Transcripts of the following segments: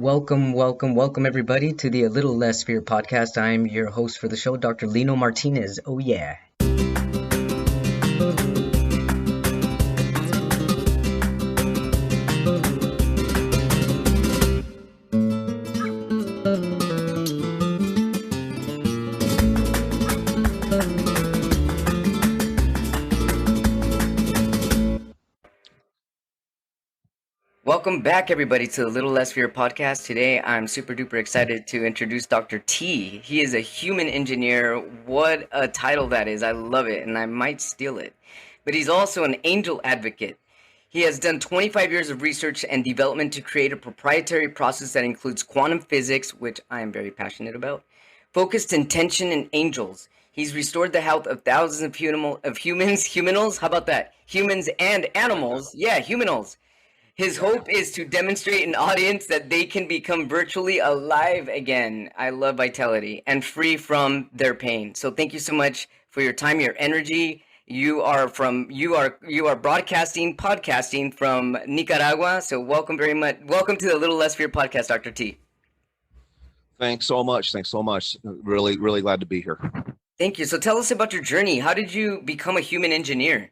Welcome, everybody, to the A Little Less Fear podcast. I'm your host for the show, Dr. Lino Martinez. Oh, yeah. Welcome back, everybody, to the Little Less Fear podcast. Today, I'm super duper excited to introduce Dr. T. He is a human engineer. What a title that is. I love it, and I might steal it. But he's also an angel advocate. He has done 25 years of research and development to create a proprietary process that includes quantum physics, which I am very passionate about, focused intention, and angels. He's restored the health of thousands of humans, how about that? Humans and animals. Yeah, humanals. His hope is to demonstrate an audience that they can become virtually alive again. I love vitality and free from their pain. So thank you so much for your time, your energy. You are podcasting from Nicaragua. So welcome very much. Welcome to the Little Less Fear podcast, Dr. T. Thanks so much. Really, really glad to be here. Thank you. So tell us about your journey. How did you become a human engineer?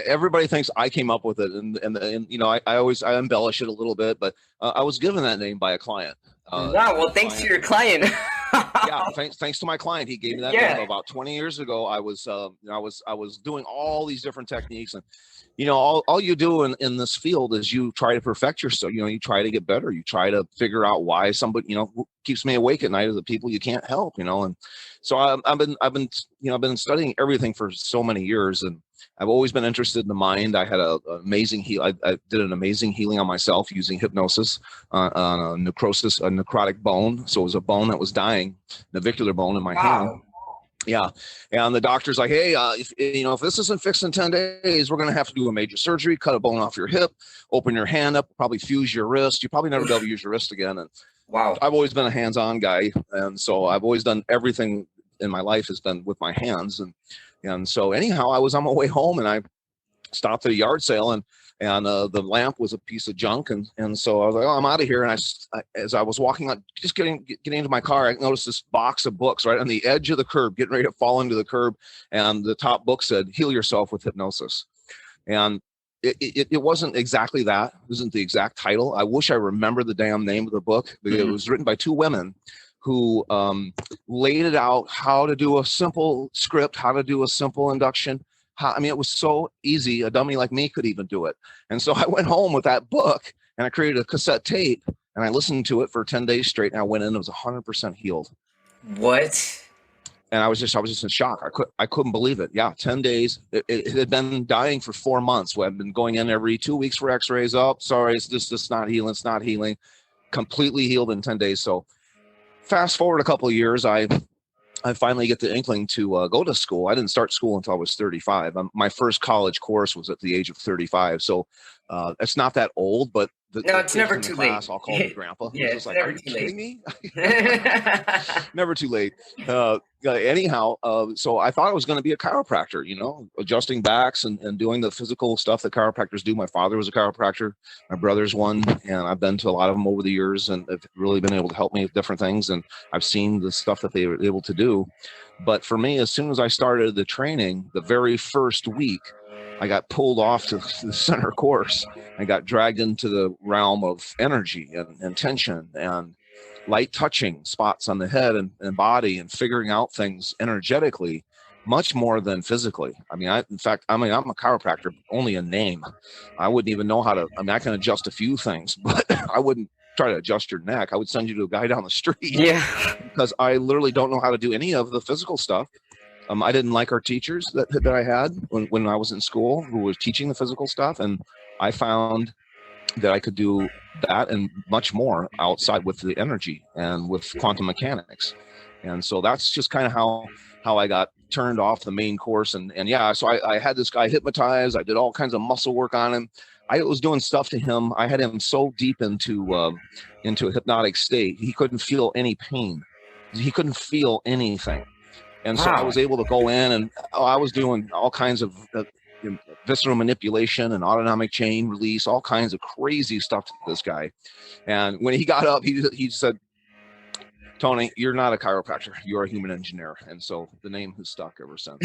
Everybody thinks I came up with it, and you know, I embellish it a little bit, but I was given that name by a client. Wow. Well, thanks to your client. Yeah, thanks to my client. He gave me that name about 20 years ago. I was doing all these different techniques, and you know, all you do in this field is you try to perfect yourself. You know, you try to get better. You try to figure out why somebody, you know, keeps me awake at night are the people you can't help. You know, and so I've been studying everything for so many years, and I've always been interested in the mind. I had an amazing I did an amazing healing on myself using hypnosis on a necrotic bone. So it was a bone that was dying, navicular bone in my hand. Yeah. And the doctor's like, hey, if this isn't fixed in 10 days, we're going to have to do a major surgery, cut a bone off your hip, open your hand up, probably fuse your wrist. You probably never be able to use your wrist again. And wow. I've always been a hands-on guy. And so I've always done everything in my life has been with my hands. And so anyhow, I was on my way home and I stopped at a yard sale and the lamp was a piece of junk. And so I was like, oh, I'm out of here. And as I was walking out, just getting into my car, I noticed this box of books right on the edge of the curb, getting ready to fall into the curb. And the top book said, Heal Yourself with Hypnosis. And it wasn't exactly that. It wasn't the exact title. I wish I remember the damn name of the book, but it was written by two women who laid it out, how to do a simple script, how to do a simple induction. It was so easy, a dummy like me could even do it. And so I went home with that book and I created a cassette tape and I listened to it for 10 days straight. And I went in, it was 100% healed. What? And I was just in shock. I couldn't believe it. Yeah, 10 days. It had been dying for 4 months. I've been going in every 2 weeks for x-rays. Oh, sorry, it's not healing. It's not healing. Completely healed in 10 days. So fast forward a couple of years, I finally get the inkling to go to school. I didn't start school until I was 35. My first college course was at the age of 35. So it's not that old, but it's never too late. I'll call me grandpa. Yeah, it's like, are you kidding me? Never too late. Anyhow, so I thought I was going to be a chiropractor, you know, adjusting backs and doing the physical stuff that chiropractors do. My father was a chiropractor. My brother's one. And I've been to a lot of them over the years and have really been able to help me with different things. And I've seen the stuff that they were able to do. But for me, as soon as I started the training, the very first week, I got pulled off to the center course. I got dragged into the realm of energy and tension and light touching spots on the head and body and figuring out things energetically much more than physically. I'm a chiropractor, only a name. I wouldn't even know how to, I can adjust a few things, but I wouldn't try to adjust your neck. I would send you to a guy down the street. Yeah. Because I literally don't know how to do any of the physical stuff. I didn't like our teachers that I had when I was in school who was teaching the physical stuff. And I found that I could do that and much more outside with the energy and with quantum mechanics. And so that's just kind of how I got turned off the main course. And yeah, so I had this guy hypnotized. I did all kinds of muscle work on him. I was doing stuff to him. I had him so deep into a hypnotic state. He couldn't feel any pain. He couldn't feel anything. And so I was able to go in and I was doing all kinds of visceral manipulation and autonomic chain release, all kinds of crazy stuff to this guy. And when he got up, he said, Tony, you're not a chiropractor. You're a human engineer. And so the name has stuck ever since.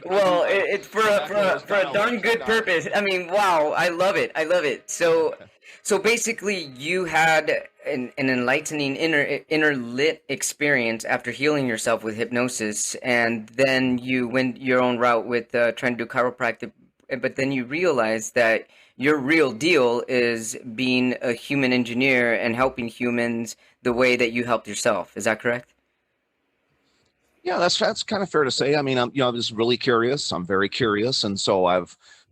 Well, it's for a Back when it was for kind a of darn good orthodox. purpose. I mean, wow, I love it. I love it. So basically, you had an enlightening inner lit experience after healing yourself with hypnosis, and then you went your own route with trying to do chiropractic. But then you realized that your real deal is being a human engineer and helping humans the way that you helped yourself. Is that correct? Yeah, that's kind of fair to say. I mean, I'm just really curious. I'm very curious, and so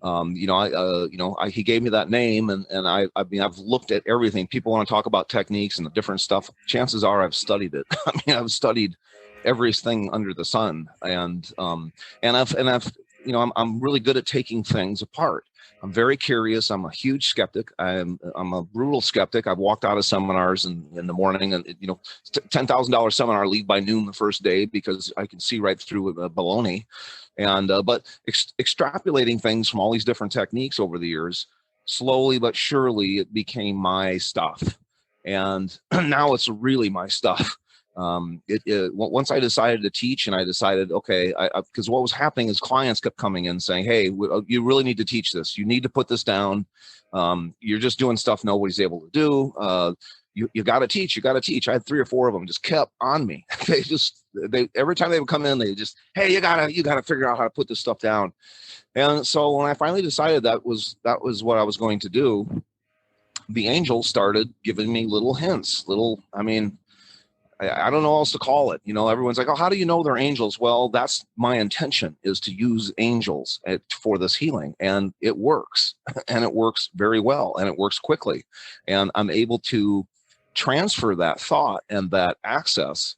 he gave me that name, and I mean, I've looked at everything. People want to talk about techniques and the different stuff. Chances are, I've studied it. I mean, I've studied everything under the sun, and I've I'm really good at taking things apart. I'm very curious. I'm a huge skeptic. I'm a brutal skeptic. I've walked out of seminars in the morning, and $10,000 seminar, leave by noon the first day because I can see right through baloney. And but extrapolating things from all these different techniques over the years, slowly but surely, it became my stuff, and now it's really my stuff. Once I decided to teach, and I decided, okay, because what was happening is clients kept coming in saying, hey, you really need to teach this. You need to put this down. You're just doing stuff nobody's able to do. You got to teach. You got to teach. I had 3 or 4 of them just kept on me. They every time they would come in, they just, hey, you gotta figure out how to put this stuff down. And so when I finally decided that was what I was going to do, the angels started giving me little hints. I mean, I don't know what else to call it. Everyone's like, oh, how do you know they're angels? Well, that's my intention, is to use angels for this healing. And it works. And it works very well. And it works quickly. And I'm able to transfer that thought and that access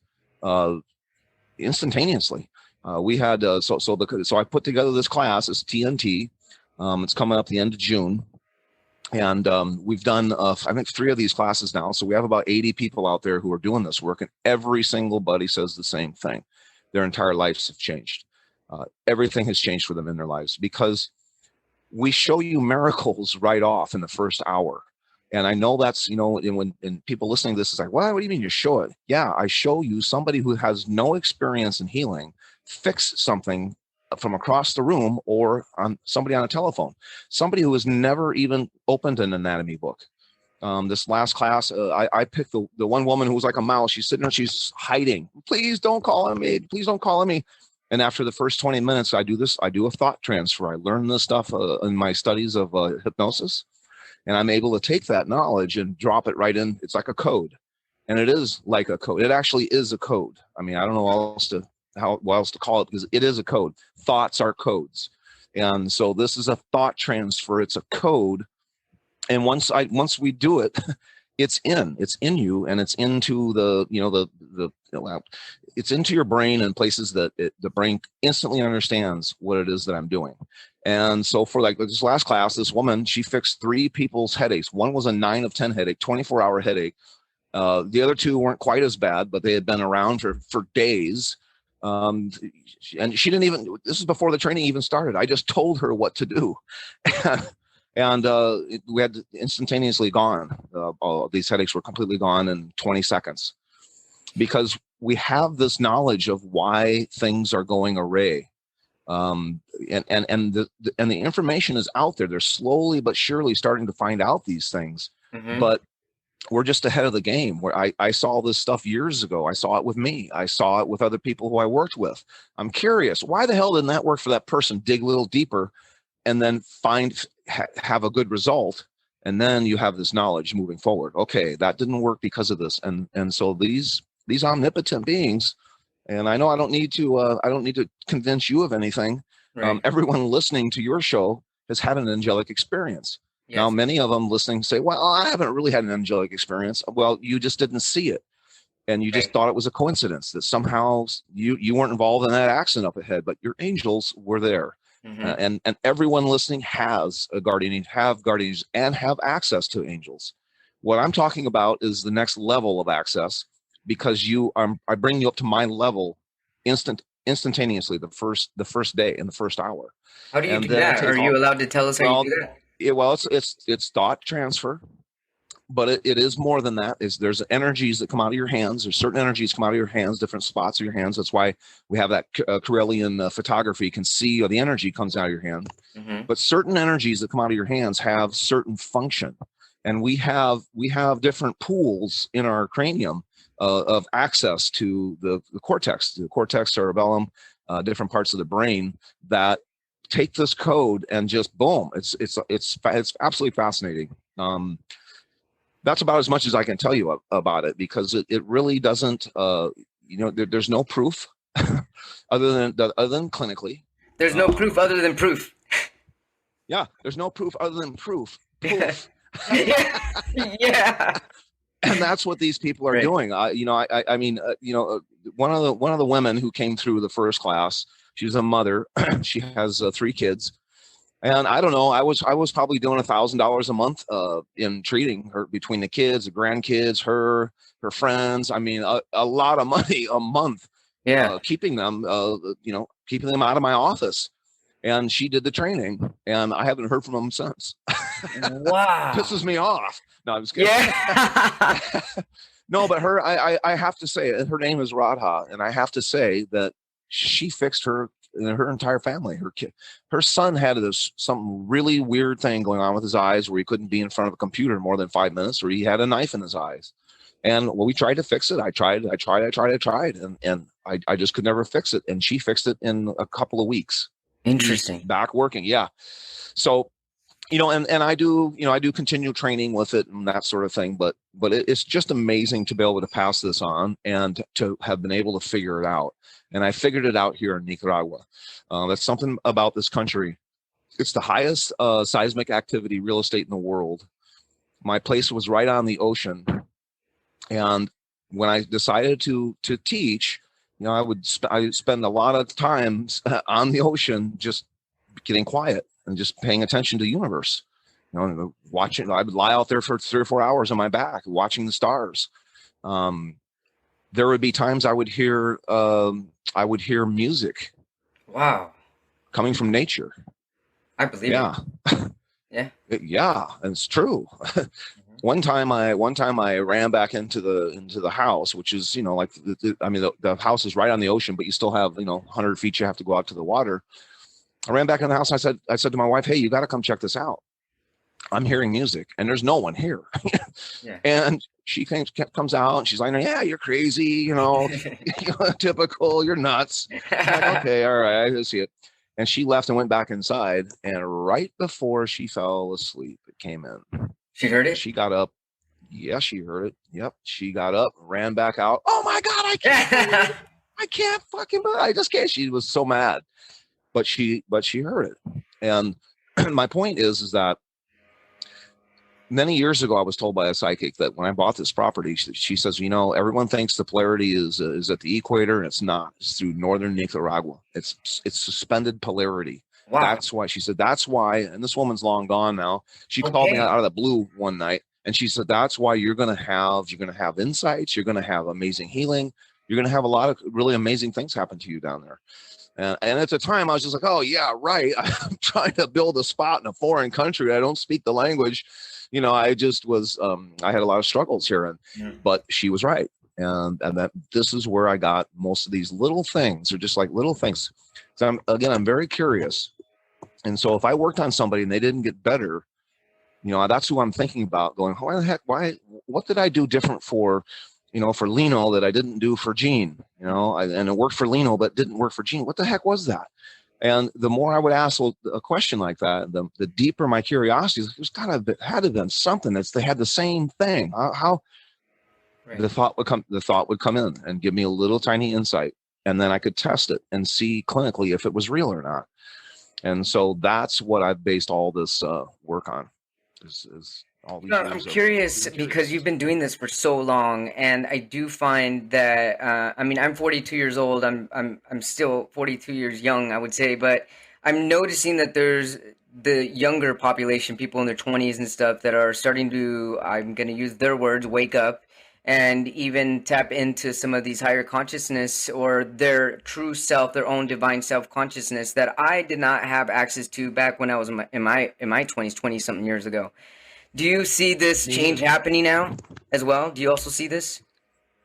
instantaneously. We had, so I put together this class. It's TNT. It's coming up the end of June. And we've done, I think, 3 of these classes now. So we have about 80 people out there who are doing this work. And every single buddy says the same thing. Their entire lives have changed. Everything has changed for them in their lives because we show you miracles right off in the first hour. And I know that's, when people listening to this is like, what do you mean you show it? Yeah, I show you somebody who has no experience in healing fix something from across the room, or on somebody on a telephone, somebody who has never even opened an anatomy book. This last class, I picked the one woman who was like a mouse. She's sitting there, she's hiding. Please don't call on me. Please don't call on me. And after the first 20 minutes, I do a thought transfer. I learn this stuff in my studies of hypnosis, and I'm able to take that knowledge and drop it right in. It's like a code, and it is like a code. It actually is a code. I mean, I don't know what else to call it, because it is a code. Thoughts are codes. And so this is a thought transfer. It's a code. And once we do it, it's in you, and it's into it's into your brain in places that the brain instantly understands what it is that I'm doing. And so for like this last class, this woman, she fixed 3 people's headaches. One was a 9 of 10 headache, 24-hour headache. The other 2 weren't quite as bad, but they had been around for days. And she didn't even, this is before the training even started. I just told her what to do. And we had instantaneously gone. All these headaches were completely gone in 20 seconds, because we have this knowledge of why things are going array. And the information is out there. They're slowly but surely starting to find out these things. Mm-hmm. But we're just ahead of the game. Where I saw this stuff years ago. I saw it with me. I saw it with other people who I worked with. I'm curious, why the hell didn't that work for that person? Dig a little deeper, and then have a good result. And then you have this knowledge moving forward. Okay, that didn't work because of this. And so these omnipotent beings, and I know I don't need to convince you of anything. Right. Everyone listening to your show has had an angelic experience. Yes. Now, many of them listening say, well, I haven't really had an angelic experience. Well, you just didn't see it. And you just thought it was a coincidence that somehow you weren't involved in that accident up ahead, but your angels were there. Mm-hmm. And everyone listening has a guardian, have guardians, and have access to angels. What I'm talking about is the next level of access, because I bring you up to my level instantaneously the first day in the first hour. How do you And do then I that? Are take you all, allowed to tell us how you do well, that? well, it's thought transfer, but it is more than that. Is there's energies that come out of your hands. There's certain energies come out of your hands, different spots of your hands. That's why we have that Karelian photography. You can see, or the energy comes out of your hand. Hmm. But certain energies that come out of your hands have certain function, and we have different pools in our cranium of access to the cortex cerebellum, different parts of the brain that take this code and just boom. It's absolutely fascinating. That's about as much as I can tell you about it, because it really doesn't. There's no proof other than clinically. There's no proof Um, other than proof. yeah, there's no proof other than proof. Yeah. Poof. Yeah. Yeah. And that's what these people are Right. doing. I mean, one of the women who came through the first class, she's a mother. She has 3 kids, and I don't know. I was probably doing $1,000 a month in treating her, between the kids, the grandkids, her friends. I mean, a lot of money a month, Yeah. keeping them out of my office. And she did the training, and I haven't heard from them since. Wow. Pisses me off. No, I'm just kidding. Yeah. No, but I have to say, her name is Radha, and I have to say that she fixed her entire family. Her son had some really weird thing going on with his eyes, where he couldn't be in front of a computer more than 5 minutes, or he had a knife in his eyes. And well, we tried to fix it. I tried, and I just could never fix it. And she fixed it in a couple of weeks. He's Interesting. back working. Yeah. So, and I do continual training with it and that sort of thing, but it's just amazing to be able to pass this on and to have been able to figure it out. And I figured it out here in Nicaragua. That's something about this country. It's the highest seismic activity real estate in the world. My place was right on the ocean, and when I decided to teach, I spend a lot of time on the ocean, just getting quiet and just paying attention to the universe. Watching. I would lie out there for 3 or 4 hours on my back, watching the stars. Um, there would be times I would hear music Wow. coming from nature. I believe it. Yeah, Yeah. yeah, and it's true. Mhm. One time I ran back into the house, which is, like, I mean, the house is right on the ocean, but you still have, 100 feet you have to go out to the water. I ran back in the house. I said to my wife, "Hey, you got to come check this out. I'm hearing music, and there's no one here." Yeah. And she comes out, and she's like, "Yeah, you're crazy, typical, you're nuts." I'm like, "Okay, all right, I see it." And she left and went back inside. And right before she fell asleep, it came in. She heard And it? she got up. Yeah, she heard it. Yep. She got up, ran back out. "Oh my God, I can't believe it. I can't fucking believe it. I just can't." She was so mad, but she heard it. And my point is that many years ago, I was told by a psychic that when I bought this property, she says, everyone thinks the polarity is at the equator, and it's not. It's through northern Nicaragua. It's suspended polarity. Wow. That's why, she said, that's why. And this woman's long gone now. She called me Okay. out of the blue one night, and she said, that's why you're going to have insights. You're going to have amazing healing. You're going to have a lot of really amazing things happen to you down there. And at the time, I was just like, "Oh yeah, right." I'm trying to build a spot in a foreign country. I don't speak the language. I just was. I had a lot of struggles here, Mm. but she was right, and that this is where I got most of these little things. Are just like little things. So I'm very curious, and so if I worked on somebody and they didn't get better, that's who I'm thinking about. Going, why the heck? Why? What did I do different for Lino that I didn't do for Gene? And it worked for Lino, but didn't work for Gene. What the heck was that? And the more I would ask a question like that, the deeper my curiosity is. Had to have been something they had the same thing. How Right. the thought would come in and give me a little tiny insight, and then I could test it and see clinically if it was real or not. And so that's what I've based all this work on. Is all these I'm years of curious being because curious. you've been doing this for so long, and I do find that I mean, I'm 42 years old. I'm still 42 years young, I would say, but I'm noticing that there's the younger population, people in their 20s and stuff, that are starting to, I'm going to use their words, wake up. and even tap into some of these higher consciousness or their true self, their own divine self consciousness that I did not have access to back when I was in my 20s, 20 something years ago. Do you see this Me change neither. happening now as well? Do you also see this?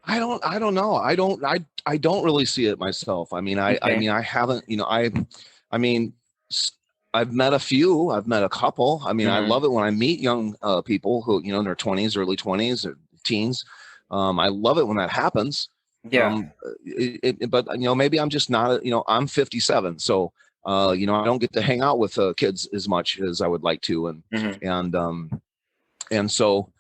I don't know. I don't really see it myself. I Okay. mean, I haven't, I mean, s- I've met a few, I've met a couple. I mean, I Hmm. love it when I meet young people who, in their 20s, early 20s or teens. I love it when that happens. Yeah. But maybe I'm just not, I'm 57. So, I don't get to hang out with kids as much as I would like to. Hmm. And, um, and so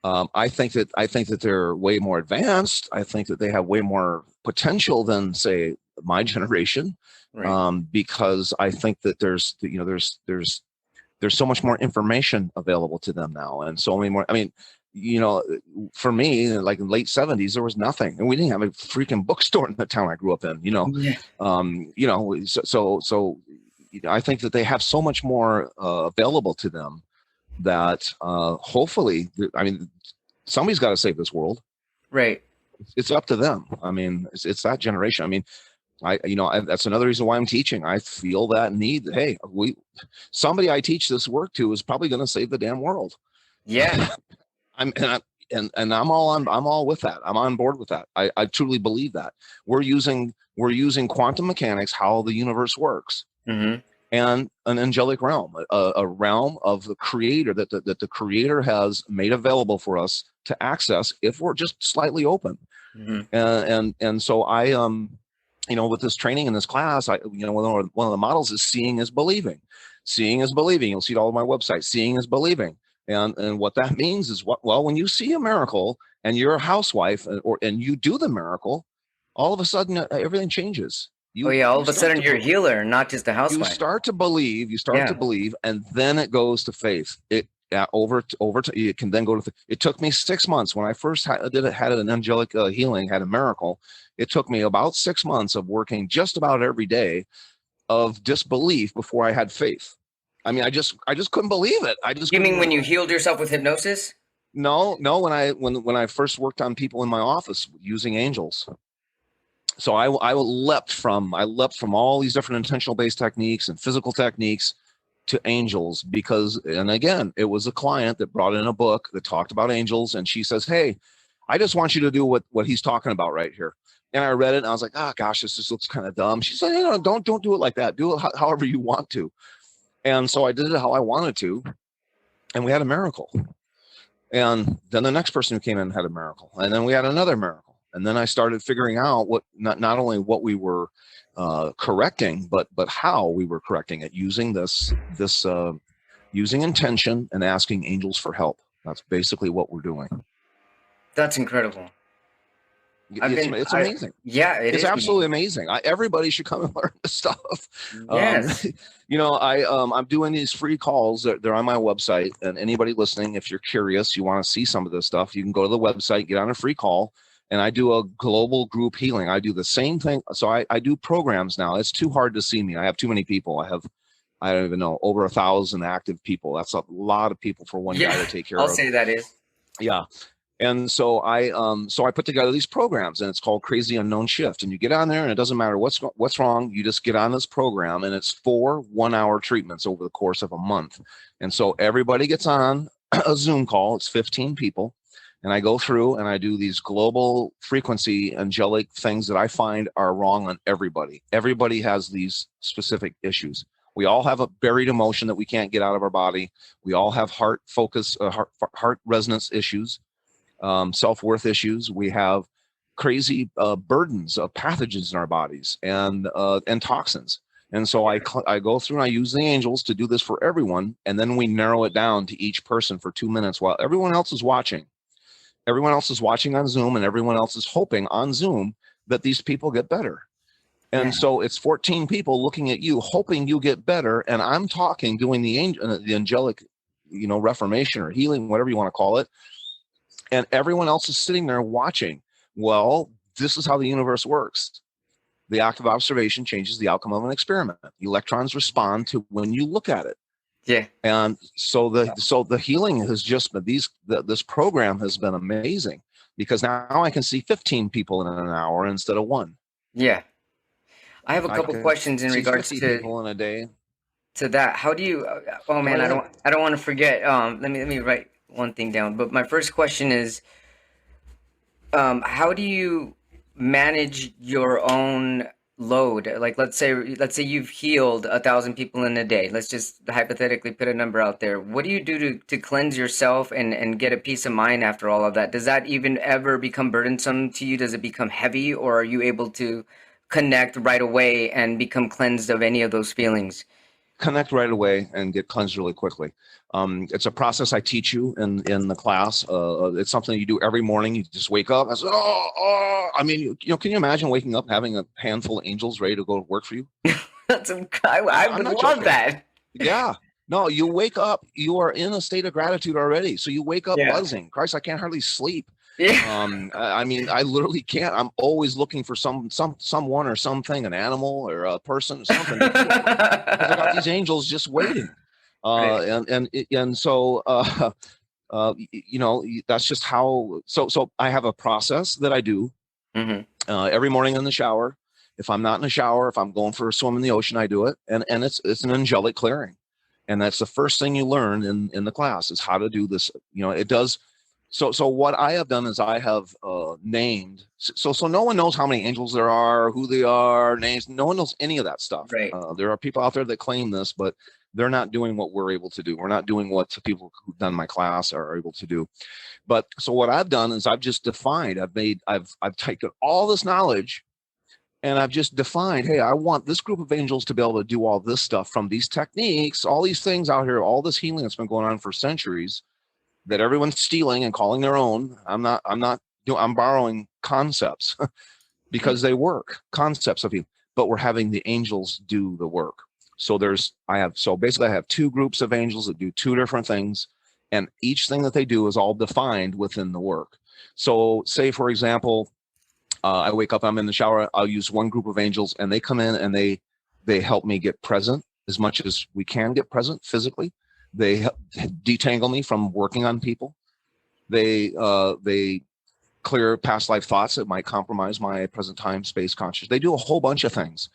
I think that they're way more advanced. I think that they have way more potential than say my generation, Right. because I think that there's so much more information available to them now, and so many more. I mean, you know, for me, like in late '70s, there was nothing, and we didn't have a freaking bookstore in the town I grew up in. Yeah. I think that they have so much more available to them that hopefully, I mean, somebody's got to save this world. Right. It's up to them. I mean, it's that generation. I mean, that's another reason why I'm teaching. I feel that need. Hey, somebody I teach this work to is probably going to save the damn world. Yeah. I'm and I, and I'm all with that. I'm on board with that. I truly believe that we're using quantum mechanics, how the universe works, Hmm. and an angelic realm, a realm of the creator that the creator has made available for us to access if we're just slightly open. Hmm. And so with this training in this class, one of the models is seeing is believing. Seeing is believing. You'll see it all on my website. Seeing is believing. And what that means is when you see a miracle and you're a housewife, and you do the miracle, all of a sudden everything changes. Oh You yeah. All you of a start sudden to you're a healer, not just a you housewife. start to believe, Yeah. and then it goes to faith. It can then go to. It took me 6 months when I first had an angelic healing, had a miracle. It took me about 6 months of working just about every day of disbelief before I had faith. I mean, I just couldn't believe it. I just You couldn't mean when believe you it. healed yourself with hypnosis? No, when I first worked on people in my office using angels. So I leapt from all these different intentional based techniques and physical techniques to angels, because, and again, it was a client that brought in a book that talked about angels, and she says, hey, I just want you to do what he's talking about right here. And I read it and I was like, oh gosh, this just looks kind of dumb. She said, don't do it like that. Do it however you want to. And so I did it how I wanted to, and we had a miracle. And then the next person who came in had a miracle, and then we had another miracle. And then I started figuring out what not only what we were correcting, but how we were correcting it, using using intention and asking angels for help. That's basically what we're doing. That's incredible. I've It's been it's I amazing. Yeah, it It's is absolutely amazing. amazing. Everybody should come and learn this stuff. Um, Yes. I'm doing these free calls. They're on my website, and anybody listening, if you're curious, you want to see some of this stuff, you can go to the website, get on a free call, and I do a global group healing. I do the same thing. So I do programs now. It's too hard to see me. I have too many people. I don't even know, over 1,000 active people. That's a lot of people for one guy Yeah. to take care I'll of. say that is. Yeah. And so I put together these programs, and it's called Crazy Unknown Shift. And you get on there, and it doesn't matter what's wrong. You just get on this program, and it's 4 1-hour treatments over the course of a month. And so everybody gets on a Zoom call. It's 15 people, and I go through and I do these global frequency angelic things that I find are wrong on everybody. Everybody has these specific issues. We all have a buried emotion that we can't get out of our body. We all have heart focus, heart resonance issues, self-worth issues. We have crazy burdens of pathogens in our bodies, and toxins. And so I go through and I use the angels to do this for everyone, and then we narrow it down to each person for 2 minutes while everyone else is watching. Everyone else is watching on Zoom, and everyone else is hoping on Zoom that these people get better. Yeah. And so it's 14 people looking at you, hoping you get better, and I'm talking, doing the angelic, reformation or healing, whatever you want to call it, and everyone else is sitting there watching. Well, this is how the universe works. The act of observation changes the outcome of an experiment. Electrons respond to when you look at it. Yeah. And so the healing has just been this program has been amazing, because now I can see 15 people in an hour instead of one. Yeah. I have a I couple can questions in see regards 50 people in a day. to that. How do you? Oh Go man, right ahead. I don't want to forget. Let me write one thing down. But my first question is, how do you manage your own load? Like, let's say you've healed 1,000 people in a day. Let's just hypothetically put a number out there. What do you do to cleanse yourself and get a peace of mind after all of that? Does that even ever become burdensome to you? Does it become heavy, or are you able to connect right away and become cleansed of any of those feelings? Connect right away and get cleansed really quickly. It's a process I teach you in the class. It's something you do every morning. You just wake up. I say, I mean, can you imagine waking up having a handful of angels ready to go to work for you? I I'm would not love joking. that. Yeah. No, you wake up, you are in a state of gratitude already. So you wake up Yeah. buzzing. Christ, I can't hardly sleep. Yeah. I mean, I literally can't. I'm always looking for someone or something, an animal or a person, something to kill, because I got these angels just waiting. Right. And so that's just how. So I have a process that I do Hmm. every morning in the shower. If I'm not in the shower, if I'm going for a swim in the ocean, I do it, and it's an angelic clearing, and that's the first thing you learn in the class is how to do this. It does. So what I have done is I have named. So no one knows how many angels there are, who they are, names. No one knows any of that stuff. Right. There are people out there that claim this, but they're not doing what we're able to do. We're not doing what the people who've done my class are able to do. But so what I've done is I've just defined. I've taken all this knowledge and I've just defined. Hey, I want this group of angels to be able to do all this stuff from these techniques, all these things out here, all this healing that's been going on for centuries that everyone's stealing and calling their own. I'm borrowing concepts because they work, concepts of you, but we're having the angels do the work. So basically I have two groups of angels that do two different things, and each thing that they do is all defined within the work. So say, for example, I wake up, I'm in the shower, I'll use one group of angels and they come in and they help me get present as much as we can get present physically. They detangle me from working on people. They clear past life thoughts that might compromise my present time space consciousness. They do a whole bunch of things,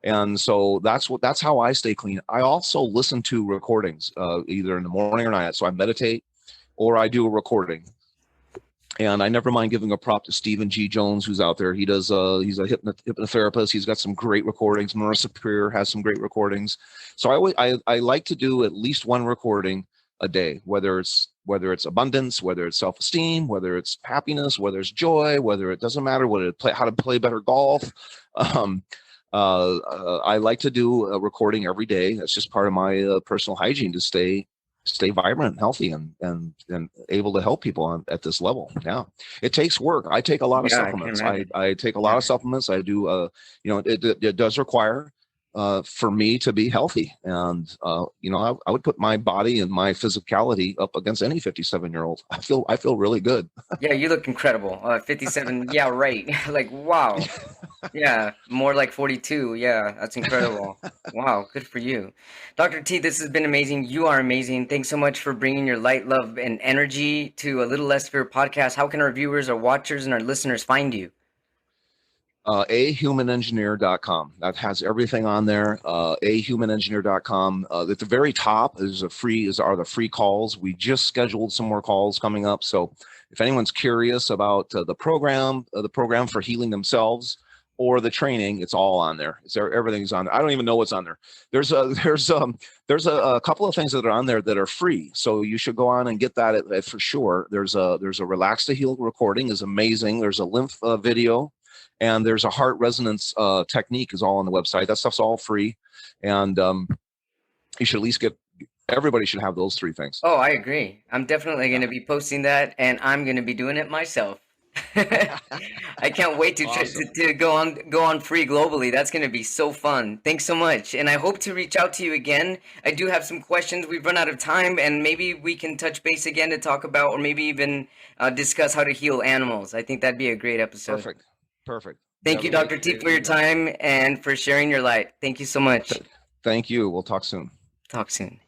and so that's how I stay clean. I also listen to recordings either in the morning or night. So I meditate or I do a recording. And I never mind giving a prop to Stephen G. Jones, who's out there. He's a hypnotherapist. He's got some great recordings. Marissa Peer has some great recordings. So I like to do at least one recording a day, whether it's abundance, whether it's self-esteem, whether it's happiness, whether it's joy, whether it doesn't matter how to play better golf. I like to do a recording every day. That's just part of my personal hygiene to stay vibrant and healthy and able to help people at this level. Yeah, it takes work. I take a lot of Yeah, I can supplements. imagine. I take a lot Yeah. of supplements. I do it does require for me to be healthy, and I would put my body and my physicality up against any 57-year-old. I feel really good. Yeah, you look incredible. 57. Yeah, right. Like, wow. Yeah, more like 42. Yeah, that's incredible. Wow, good for you. Dr. T, this has been amazing. You are amazing. Thanks so much for bringing your light, love, and energy to a Little Less Fear podcast. How can our viewers, our watchers, and our listeners find you? ahumanengineer.com. That has everything on there. ahumanengineer.com. At the very top are the free calls. We just scheduled some more calls coming up. So if anyone's curious about the program for healing themselves or the training, it's all on there. Everything's on there. I don't even know what's on there. There's a couple of things that are on there that are free. So you should go on and get that for sure. There's a Relax to Heal recording is amazing. There's a lymph video. And there's a heart resonance technique is all on the website. That stuff's all free. And you should at least everybody should have those three things. Oh, I agree. I'm definitely going Yeah. to be posting that, and I'm going to be doing it myself. I can't wait Awesome. to go on free globally. That's going to be so fun. Thanks so much, and I hope to reach out to you again. I do have some questions. We've run out of time, and maybe we can touch base again to talk about, or maybe even discuss how to heal animals. I think that'd be a great episode. Perfect. You Thank have you, a great Dr. T, day. for your time and for sharing your light. Thank you so much. Thank you. We'll talk soon. Talk soon.